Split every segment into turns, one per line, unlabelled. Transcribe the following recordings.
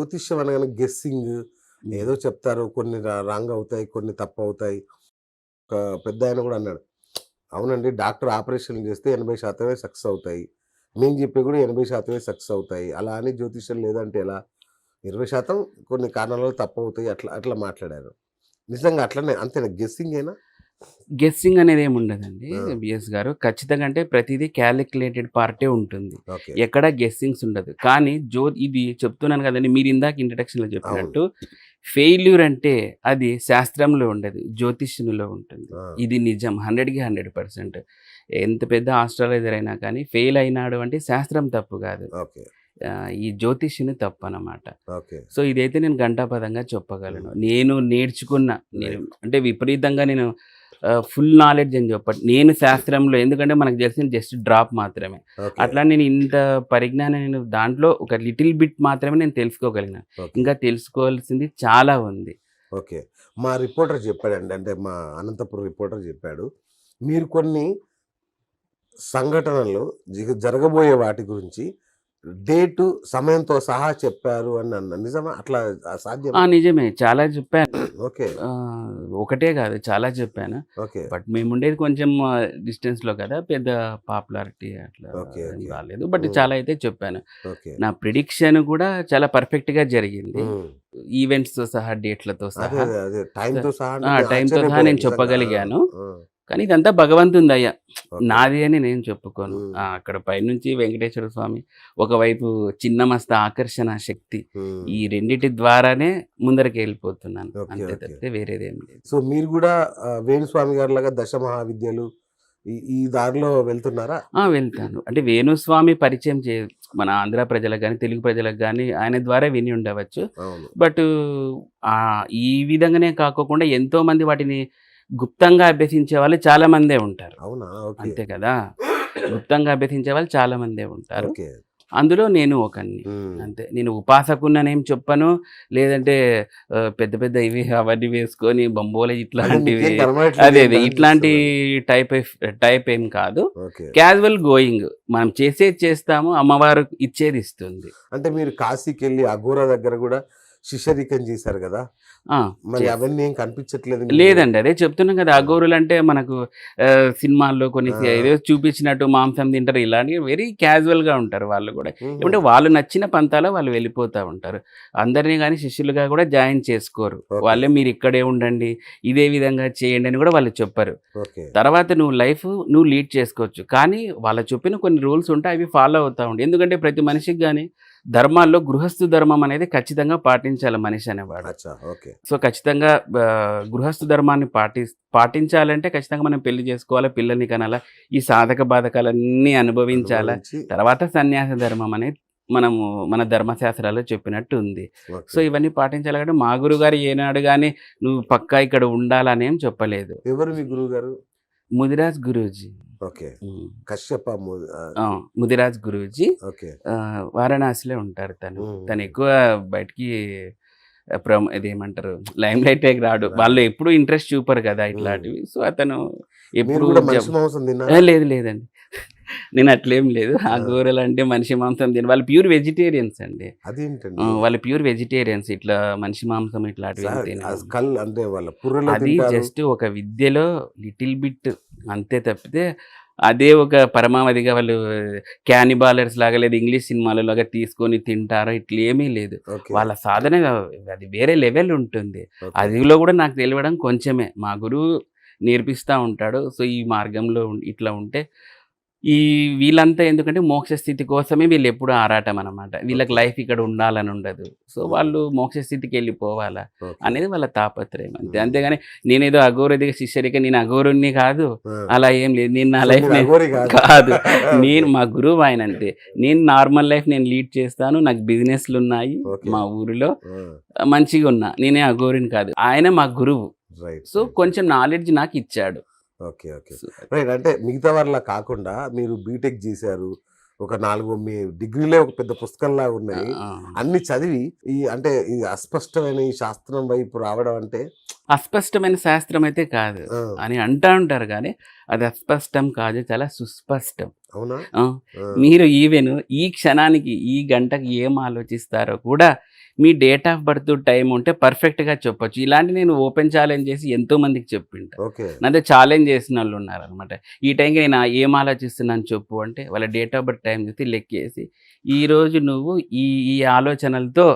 జ్యోతిష్యం అనగానే గెస్సింగ్ ఏదో చెప్తారు. కొన్ని రాంగ్ అవుతాయి, కొన్ని తప్పు అవుతాయి. ఒక పెద్దాయన గూడా అన్నాడు. అవునండి, డాక్టర్ ఆపరేషన్లు చేస్తే 80% సక్సెస్ అవుతాయి. మేము చెప్పేవి కూడా 80% సక్సెస్ అవుతాయి. అలా అని జ్యోతిష్యం లేదంటే ఎలా? 20% కొన్ని కారణాల వల్ల తప్పవుతాయి. అట్లా అట్లా మాట్లాడారు. నిజంగా అట్లనే అంతేనా? గెస్సింగేనా?
గెస్సింగ్ అనేది ఏమి ఉండదండి
ఆ!
బిఎస్ గారు. ఖచ్చితంగా అంటే ప్రతిదీ క్యాలిక్యులేటెడ్ పార్టే ఉంటుంది.
ఓకే.
ఎక్కడ గెస్సింగ్స్ ఉండదు. కానీ ఇది చెప్తున్నాను కదండీ! మీరు ఇందాక ఇంట్రడక్షన్‌లో
అవును.
చెప్పినట్టు ఫెయిల్యూర్ అంటే అది శాస్త్రంలో ఉండదు. జ్యోతిష్యునిలో ఉంటుంది.
ఆ!
ఇది నిజం 100కి 100%. ఎంత పెద్ద ఆస్ట్రాలజర్ అయినా కానీ ఫెయిల్ అయినాడు అంటే శాస్త్రం తప్పు కాదు.
ఓకే.
ఈ జ్యోతిష్యుని తప్పనమాట.
ఓకే.
సో, ఇదైతే నేను ఘంటాపథంగా చెప్పగలను.
హ్మ్.
నేను నేర్చుకున్న నేను
రైట్.
అంటే విపరీతంగా నేను ఫుల్ నాలెడ్జ్ అని చెప్పను. నేను శాస్త్రంలో ఎందుకంటే మనకు తెలిసింది జస్ట్ డ్రాప్ మాత్రమే.
ఓకే.
అట్లా నేను ఇంత పరిజ్ఞానం నేను దాంట్లో ఒక లిటిల్ బిట్ మాత్రమే నేను తెలుసుకోగలిగినాను.
ఓకే.
ఇంకా తెలుసుకోవాల్సింది చాలా ఉంది.
ఓకే. మా రిపోర్టర్ చెప్పాడండి. అంటే మా అనంతపురం రిపోర్టర్ చెప్పాడు. మీరు కొన్ని సంఘటనలు జరగబోయే వాటి గురించి డేటు, సమయంతో సహా చెప్పారు అని నిజమా? అట్లా సాధ్యమా?
నిజమే. చాలా చెప్పాను.
ఓకే.
ఒకటే కాదు చాలా చెప్పాను.
ఓకే.
బట్ మేముండేది కొంచెం డిస్టెన్స్‌లో కదా! పెద్ద పాపులారిటీ అట్లా
ఓకే.
ఏం
ఓకే.
రాలేదు. బట్
హ్మ్.
చాలా అయితే చెప్పాను.
ఓకే.
నా ప్రిడిక్షన్ కూడా చాలా పర్ఫెక్ట్‌గా జరిగింది.
హ్మ్.
ఈవెంట్స్‌తో సహా, డేట్‌లతో
అదే.
సహా.
అదే. అదే.
సో
టైమ్‌తో సహా అంటే నేను
టైమ్‌తో సహా
ఆశ్చర్యపోయాను
నేను
నిజంగా. ఆ!
చెప్పగలిగాను.
ఆ!
కానీ ఇదంతా భగవంతుని దయ.
ఓకే.
నాది అని నేను చెప్పుకోను.
హ్మ్.
అక్కడ పైనుంచి వెంకటేశ్వర స్వామి ఒకవైపు చిన్న మస్త ఆకర్షణ శక్తి.
హ్మ్.
ఈ రెండిటి ద్వారానే ముందరకెళ్ళిపోతున్నాను.
ఓకే.
అంతే
ఓకే.
తప్పితే వేరేదేం లేదు.
సో, మీరు గూడా వేణుస్వామి గారిలాగా దశ మహావిద్యలు ఈ ఈ దారిలో వెళ్తున్నారా?
వెళ్తాను. అంటే వేణుస్వామి పరిచయం మన ఆంధ్ర ప్రజలకు గాని, తెలుగు ప్రజలకు గాని ఆయన ద్వారా విని ఉండవచ్చు.
అవును.
బట్ ఈ విధంగానే కాకోకుండా ఎంతోమంది వాటిని గుప్తంగా అభ్యసించే వాళ్ళు చాలా మందే ఉంటారు.
అవునా? ఓకే.
అంతే కదా! గుప్తంగా అభ్యసించే వాళ్ళు చాలా మందే ఉంటారు.
ఓకే.
అందులో నేను ఒకడిని.
హ్మ్.
అంతే. నేను ఉపాసకుడిననేం చెప్పను. లేదంటే పెద్ద పెద్ద ఇవి అవన్నీ వేసుకొని బంబోలే
అదే
ఇట్లాంటివి
మీకేం కనబడట్లేదు
అదే.
ఏంటని
ఇట్లాంటి
చూస్తున్నాను.
టైప్ ఏం కాదు.
ఓకే.
Casual going. మనం చేసేది చేస్తాము. అమ్మవారు ఇచ్చేది ఇస్తుంది.
అంటే మీరు కాశీకెళ్ళి అఘోరా దగ్గర గూడా శిష్యరికం చేశారు గదా!
ఆ!
మరి
చేస్
అవన్నీ ఏం కనిపించట్లేదు మీకు?
లేదండి. అదే చెప్తున్నాం కదా!
ఆ!
అఘోరులంటే మనకు సినిమాల్లో కొన్ని ఏదో
ఆ!
చూపించినట్టు మాంసం తింటారు. ఇలాంటివి వెరీ క్యాజువల్‌గా ఉంటారు వాళ్ళు గూడా.
హుహు.
ఏమంటే వాళ్ళు నచ్చిన పంతాలో వాళ్ళు వెళ్ళిపోతా ఉంటారు. అందరిని గాని శిష్యులుగా గూడా జాయిన్ చేసుకోరు.
ఓకే.
వాళ్ళే మీరు ఇక్కడే ఉండండి. ఇదే విధంగా చేయండి అని గూడా వాళ్ళు చెప్పరు.
ఓకే.
తర్వాత నువ్వు లీడ్ చేసుకోవచ్చు. కానీ వాళ్ళు చెప్పిన కొన్ని రూల్స్ ఉంటాయి. అవి ఫాలో అవుతా ఉండు. ఎందుకంటే ప్రతి మనిషికి గాని ధర్మాల్లో గృహస్థు ధర్మం అనేది ఖచ్చితంగా పాటించాలి మనిషి అనేవాడు.
అచ్చా! ఓకే.
సో, ఖచ్చితంగా గృహస్థు ధర్మాన్ని పాటించాలంటే ఖచ్చితంగా మనం పెళ్లి చేసుకోవాలా, పిల్లల్ని కనాలా, ఈ సాధక బాధకాలన్నీ అనుభవించాలా.
అనుభవించి
తర్వాత సన్యాస ధర్మం అనేది మనము మన ధర్మశాస్త్రాల్లో చెప్పినట్టు ఉంది. So,
okay.
ఇవన్నీ పాటించాలి కాబట్టి మా గురువుగారు ఏనాడు గాని నువ్వు పక్కా ఇక్కడ ఉండాలని ఏం చెప్పలేదు.
ఎవరు మీ గురువుగారు?
ముదిరాజ్ గురూజీ.
ఓకే.
హ్మ్.
కశ్యప
ఆ! ముదిరాజ్ గురూజీ.
ఓకే.
వారణాసిలో ఉంటారు తను.
హ్మ్.
తను
హ్మ్.
ఎక్కువ బయటికి ఇదేమంటారు లైమ్‌లైట్‌లోకి రాడు.
రాడు.
వాళ్ళు ఎప్పుడూ ఇంట్రెస్ట్ చూపరు కదా!
హ్మ్.
ఇట్లాంటివి. సో, అతను
మీరు
ఎప్పుడు
గూడా మనిషి మాంసం తిన్నారా?
లేదు లేదండి. నేను అట్లేం లేదు. ఆ
ఆ!
గోరలంటే మనిషి మాంసం వాళ్ళు ప్యూర్ వెజిటేరియన్స్ అండి.
అదేంటండి?
వాళ్ళు ప్యూర్ వెజిటేరియన్స్. ఇట్లా మనిషి మాంసం ఇట్లాంటివేం
సార్ ఆ
తినరు.
స్కల్ అంటే వాళ్ళ పుర్రెలో
అది
తింటారు.
జస్ట్ ఒక విద్యలో లిటిల్ బిట్ అంతే తప్పితే, అదే ఒక పరమావధిగా వాళ్ళు క్యానిబాలర్స్ లాగా లేదా ఇంగ్లీష్ సినిమాలలాగా తీసుకొని తింటారా ఇట్లేమీ లేదు.
ఓకే.
వాళ్ళ సాధన అది వేరే లెవెల్ ఉంటుంది.
ఓకే.
అదిలో కూడా నాకు తెలవడం కొంచెమే. మా గురువు నేర్పిస్తా ఉంటాడు. సో, ఈ మార్గంలో ఇట్లా ఉంటే వీళ్ళంతా ఎందుకంటే మోక్ష స్థితి కోసమే వీళ్ళెప్పుడూ ఆరాటమనమాట. వీళ్ళకి
ఓకే.
లైఫ్ ఇక్కడ ఉండాలని ఉండదు. సో,
హ్మ్.
వాళ్ళు మోక్ష స్థితికెళ్ళిపోవాలా
ఓకే.
అనేది వాళ్ళ తాపత్రయం అంతే.
హ్మ్.
అంతేగాని నేనేదో అఘోరదిగా శిష్యరిక నేను అఘోరుడిని కాదు.
ఆ!
అలా ఏం లేదు. నేను నా
సో,
లైఫ్
మీరు
నేను
అఘోరి కాదు.
కాదు.
ఓకే.
మా గురువు ఆయనంతే. నేను నార్మల్ లైఫ్ నేను లీడ్ చేస్తాను. నాకు బిజినెస్‌లున్నాయి.
ఓకే.
మా ఊరిలో
ఆ!
మంచిగున్నా. నేనే అఘోరిని కాదు. ఆయన మా గురువు.
రైట్.
So,
right. రైట్.
కొంచెం నాలెడ్జ్ నాకిచ్చాడు.
ఓకే. ఓకే.
So
right. అంటే మిగతా వాళ్ళలా కాకుండా మీరు బీటెక్ జేశారు. ఒక 4 మీ డిగ్రీలే ఒక పెద్ద పుస్తకంలాగా
ఆ!
ఉన్నాయి.
ఆ!
అన్నీ చదివి అంటే ఈ అస్పష్టమైన ఈ శాస్త్రం వైపు రావడం అంటే
అస్పష్టమైన శాస్త్రం అయితే కాదు
ఆ!
అని అంటా ఉంటారు గానీ, అది అస్పష్టం కాదు. చాలా సుస్పష్టం.
అవునా?
ఆ!
ఆ!
మీరు ఈవెన్ ఈ క్షణానికి, ఈ గంటకి ఏం ఆలోచిస్తారో కూడా మీ డేట్ ఆఫ్ బర్త్ టైం ఉంటే పర్ఫెక్ట్గా చెప్పొచ్చు. ఇలాంటి నేను ఓపెన్ ఛాలెంజ్ చేసి ఎంతో మందికి చెప్పింటా.
ఓకే.
నాతో ఛాలెంజ్ చేసిన వాళ్ళు ఉన్నారనమాట. ఈ టైంకి నేను ఏం ఆలోచిస్తున్నాను చెప్పు అంటే వాళ్ళ డేట్ ఆఫ్ బర్త్ టైం చూసి లెక్కేసి ఈరోజు నువ్వు ఈ ఈ ఆలోచనలతో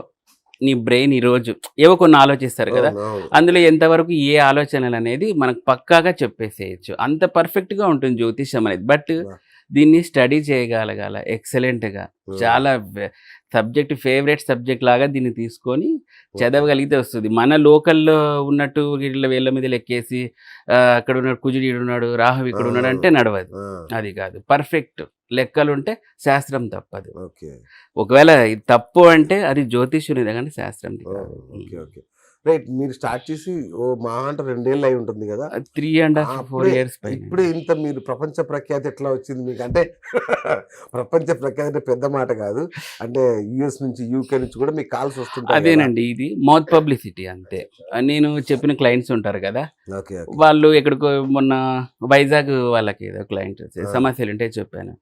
నీ బ్రెయిన్ ఈరోజు ఏవో కొన్ని ఆలోచిస్తారు కదా,
అవును, అవును.
అందులో ఎంతవరకు ఏ ఆలోచనలు అనేది మనకు పక్కాగా చెప్పేసేయచ్చు. అంత పర్ఫెక్ట్గా ఉంటుంది జ్యోతిష్యం అనేది. బట్
వా.
దీన్ని స్టడీ చేయగలగాల ఎక్సలెంట్గా. చాలా సబ్జెక్ట్ ఫేవరెట్ సబ్జెక్ట్ లాగా దీన్ని తీసుకొని చదవగలిగితే వస్తుంది. మన లోకల్లో ఉన్నట్టు వీళ్ళ వేళ్ళ మీద లెక్కేసి అక్కడ ఉన్నాడు కుజుడు ఈడున్నాడు, రాహు ఇక్కడ ఉన్నాడు అంటే నడవదు.
ఆ,
అది కాదు, పర్ఫెక్ట్ లెక్కలుంటే శాస్త్రం తప్పదు.
ఓకే.
ఒకవేళ ఇది తప్పు అంటే అది జ్యోతిష్యునిదే కానీ శాస్త్రంది
ఓ,
కాదు.
Okay, okay. రైట్. మీరు స్టార్ట్ చేసి మహా అంటే 2 ఏళ్ళు అయి ఉంటుంది కదా.
3.5-4
అప్పుడే
years పైన.
ఇప్పుడే ఇంత మీరు ప్రపంచ ప్రఖ్యాతి ఎట్లా వచ్చింది మీకు? అంటే ప్రపంచ ప్రఖ్యాతి అంటే పెద్ద మాట కాదు. అంటే యుఎస్ నుంచి యూకే నుంచి కూడా మీకు కాల్స్ వస్తుంటాయి కదా.
అదేనండి, ఇది మౌత్ పబ్లిసిటీ అంతే. నేను చెప్పిన క్లయింట్స్ ఉంటారు కదా,
ఓకే, ఓకే.
వాళ్ళు ఎక్కడికో మొన్న వైజాగ్ వాళ్ళకి ఏదో క్లయింట్ సమస్యలు ఉంటే చెప్పాను.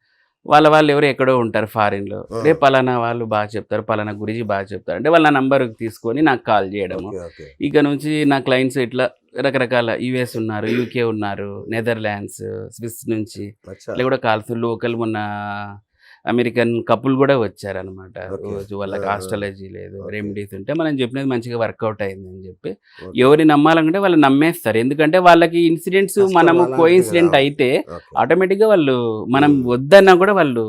వాళ్ళు ఎవరు ఎక్కడో ఉంటారు ఫారిన్లో. రేపు పలానా వాళ్ళు బాగా చెప్తారు, పలానా గురించి బాగా చెప్తారు అంటే వాళ్ళ నంబర్ తీసుకొని నాకు కాల్ చేయడము.
Okay, okay.
ఇక నుంచి నా క్లయింట్స్ ఇట్లా రకరకాల యుఎస్ ఉన్నారు, యూకే ఉన్నారు, నెదర్లాండ్స్, స్విస్ నుంచి
అచ్చా.
ఇట్లా కూడా కాల్స్. లోకల్ మొన్న అమెరికన్ కపుల్ కూడా వచ్చారనమాట.
ఓకే.
రోజు వాళ్ళకి ఆస్ట్రాలజీ లేదు,
ఓకే.
రెమెడీస్ ఉంటే మనం చెప్పినది మంచిగా వర్కౌట్ అయిందని చెప్పి
ఓకే.
ఎవరిని నమ్మాలంటే వాళ్ళు నమ్మేస్తారు. ఎందుకంటే వాళ్ళకి ఇన్సిడెంట్స్
కష్టం
మనము
అలాంటిది
కోఇన్సిడెంట్
కదా.
అయితే
ఓకే.
ఆటోమేటిక్గా వాళ్ళు మనం వద్దన్నా కూడా వాళ్ళు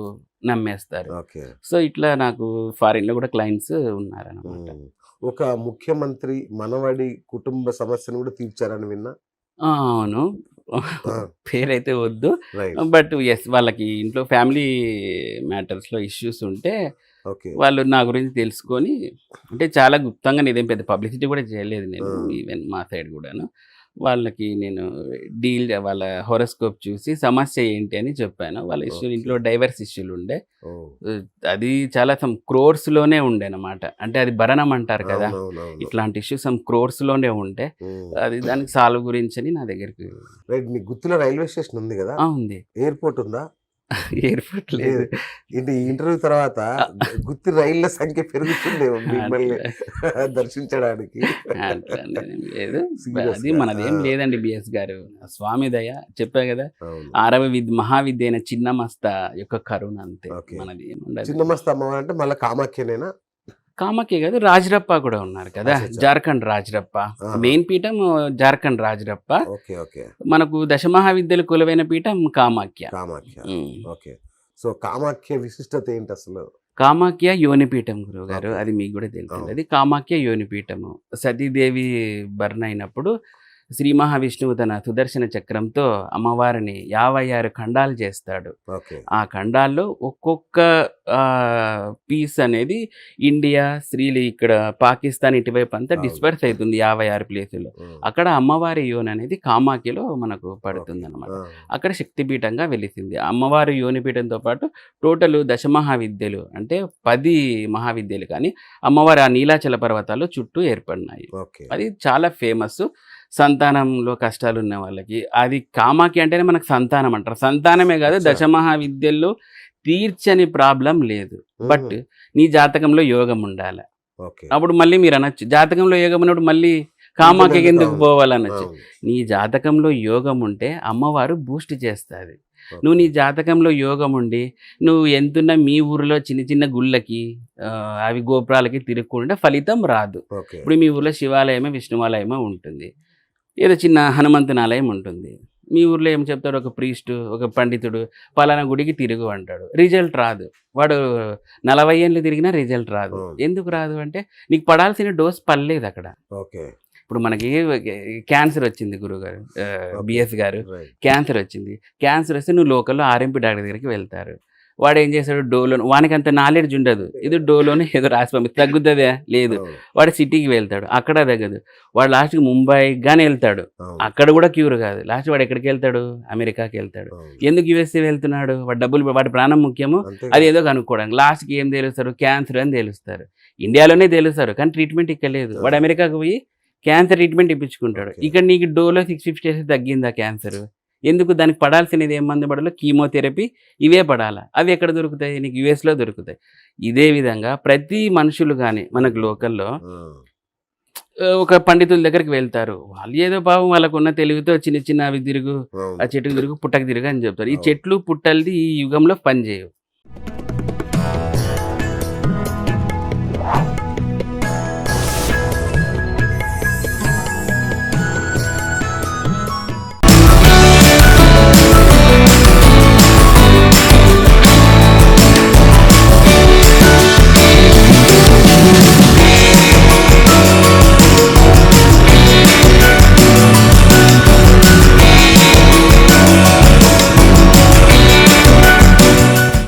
నమ్మేస్తారు.
ఓకే.
సో ఇట్లా నాకు ఫారిన్లో కూడా క్లయింట్స్ ఉన్నారనమాట.
ఒక ముఖ్యమంత్రి మనవడి కుటుంబ సమస్యను కూడా తీర్చారని విన్నా.
అవును, పేరైతే వద్దు.
రైట్.
బట్ ఎస్, వాళ్ళకి ఇంట్లో ఫ్యామిలీ మ్యాటర్స్లో ఇష్యూస్ ఉంటే
ఓకే.
వాళ్ళు నా గురించి తెలుసుకొని, అంటే చాలా గుప్తంగా నేనేం పెద్ద పబ్లిసిటీ కూడా చేయలేదు నేను, ఈవెన్ మా సైడ్ కూడాను. వాళ్ళకి నేను వాళ్ళ హోరోస్కోప్ చూసి సమస్య ఏంటి అని చెప్పాను. వాళ్ళ ఇష్యూ ఇంట్లో డైవర్స్ ఇష్యూలు ఉండే.
ఓ,
అది చాలా క్రోర్స్లోనే ఉండే అనమాట. అంటే అది భరణం అంటారు కదా,
అవునవునవును.
ఇట్లాంటి ఇష్యూస్ క్రోర్స్లోనే ఉండే. అది దానికి సాల్వ్ గురించి అని నా దగ్గరికి.
రైట్. మీ గుత్తిలో రైల్వే స్టేషన్ ఉంది కదా,
ఉంది.
ఎయిర్పోర్ట్ ఉందా?
ఎయిర్పోర్ట్ లేదు.
ఇది ఇంటర్వ్యూ తర్వాత గుత్తి రైళ్ల సంఖ్య పెరుగుతుందేమో మిమ్మల్ని దర్శించడానికి.
అట్లానేం లేదు.
Serious
అది
గా?
మనదేం లేదండి బిఎస్ గారు, స్వామి దయ. చెప్పా కదా,
అవును.
6వ మహావిద్య అయిన చిన్నమస్త యొక్క కరుణ అంతే.
Okay.
మనది ఏముండదు.
చిన్న మస్తు అమ్మవారు అంటే మళ్ళీ కామాఖ్యనేనా?
కామాఖ్య కాదు, రాజరప్ప కూడా ఉన్నారు కదా,
అచ్చచ్చ.
జార్ఖండ్ రాజరప్ప.
ఆహా.
మెయిన్ పీఠం జార్ఖండ్ రాజరప్ప.
Okay, okay.
మనకు దశమహావిద్యలు కొలువైన పీఠం కామాఖ్య.
కామాఖ్య.
ఉమ్.
ఓకే. సో కామాఖ్య విశిష్టత ఏంటి అసలు?
కామాఖ్య యోనిపీఠం గురువు గారు,
Okay.
అది మీకు కూడా తెలుసు.
అవును.
అది కామాఖ్య యోనిపీఠము. సతీదేవి బర్న్ అయినప్పుడు శ్రీ మహావిష్ణువు తన సుదర్శన చక్రంతో అమ్మవారిని 56 ఖండాలు చేస్తాడు.
ఓకే.
ఆ ఖండాల్లో ఒక్కొక్క పీస్ అనేది ఇండియా, ఇక్కడ పాకిస్తాన్ ఇటువైపు అంతా
అవును.
డిస్పర్స్ అవుతుంది 56 ప్లేసుల్లో. అక్కడ అమ్మవారి యోని అనేది కామాఖ్యలో మనకు పడుతుంది అనమాట. అక్కడ శక్తిపీఠంగా వెలిసింది. అమ్మవారి యోనిపీఠంతో పాటు టోటల్ దశమహావిద్యలు అంటే 10 మహావిద్యలు కానీ అమ్మవారి ఆ నీలాచల పర్వతాలు చుట్టూ ఏర్పడినాయి.
ఓకే.
అది చాలా ఫేమస్. సంతానంలో కష్టాలు ఉన్న వాళ్ళకి అది కామాఖ్య అంటేనే మనకు సంతానం అంటారు. సంతానమే కాదు,
అచ్చా.
దశమహావిద్యల్లో తీర్చని ప్రాబ్లం లేదు. బట్ నీ జాతకంలో యోగం ఉండాలి.
ఓకే.
అప్పుడు మళ్ళీ మీరు అనొచ్చు, జాతకంలో యోగం ఉన్నప్పుడు మళ్ళీ కామాఖ్యకి ఎందుకు
అవును.
పోవాలనొచ్చు.
అవును.
నీ జాతకంలో యోగం ఉంటే అమ్మవారు బూస్ట్ చేస్తుంది.
ఓకే.
నువ్వు నీ జాతకంలో యోగం ఉండి నువ్వు ఎంతున్నా మీ ఊరిలో చిన్న చిన్న గుళ్ళకి అవి గోపురాలకి తిరుగుకుంటే ఫలితం రాదు.
ఓకే.
ఇప్పుడు మీ ఊర్లో శివాలయమో విష్ణువాలయమో ఉంటుంది, ఏదో చిన్న హనుమంతుని ఆలయం ఉంటుంది. మీ ఊర్లో ఏం చెప్తాడు, ఒక ప్రీస్టు, ఒక పండితుడు పలానా గుడికి తిరుగు అంటాడు, రిజల్ట్ రాదు. వాడు 40 ఏళ్ళు తిరిగినా రిజల్ట్ రాదు.
అవును.
ఎందుకు రాదు అంటే నీకు పడాల్సిన డోస్ పడలేదు అక్కడ.
ఓకే.
ఇప్పుడు మనకి క్యాన్సర్ వచ్చింది గురువుగారు, బిఎస్ గారు,
రైట్.
క్యాన్సర్ వచ్చింది. క్యాన్సర్ వస్తే నువ్వు లోకల్లో ఆర్ఎంపీ డాక్టర్ దగ్గరికి వెళ్తారు. వాడు ఏం చేస్తాడు, డోలో, వానికి అంత నాలెడ్జ్ ఉండదు, ఇది డోలోనే ఏదో రాసి పంపి తగ్గుతుందా లేదు.
అవును.
వాడు సిటీకి వెళ్తాడు, అక్కడ తగ్గదు. వాడు లాస్ట్కి ముంబై కానీ వెళ్తాడు,
అవును.
అక్కడ కూడా క్యూర్ కాదు. లాస్ట్ వాడు ఎక్కడికి వెళ్తాడు, అమెరికాకి వెళ్తాడు.
అవును.
ఎందుకు యుఎస్ఏ వెళ్తున్నాడు, వాడు డబ్బులు, వాడి ప్రాణం ముఖ్యము.
అంతే
అది
కదా.
ఏదో కనుక్కోవడానికి లాస్ట్కి ఏం తెలుస్తారు, క్యాన్సర్ అని తెలుస్తారు. ఇండియాలోనే తెలుస్తారు కానీ ట్రీట్మెంట్ ఇక్కడ లేదు. వాడు అమెరికాకు పోయి క్యాన్సర్ ట్రీట్మెంట్ ఇప్పించుకుంటాడు.
Okay.
ఇక్కడ నీకు డోలో 650 తగ్గిందా క్యాన్సర్, ఎందుకు దానికి పడాల్సినది ఏం మందు పడాలో కీమోథెరపీ ఇవే పడాలా, అవి ఎక్కడ దొరుకుతాయి? నీకు యుఎస్లో దొరుకుతాయి. ఇదే విధంగా ప్రతి మనుషులు కానీ మనకు లోకల్లో ఒక పండితుల దగ్గరికి వెళ్తారు. వాళ్ళు ఏదో పాపం వాళ్ళకున్న తెలివితో చిన్న చిన్న అవి తిరుగు, ఆ చెట్టుకు తిరుగు, పుట్టకు తిరుగు అని చెప్తారు. ఈ చెట్లు పుట్టలది ఈ యుగంలో పనిచేయవు.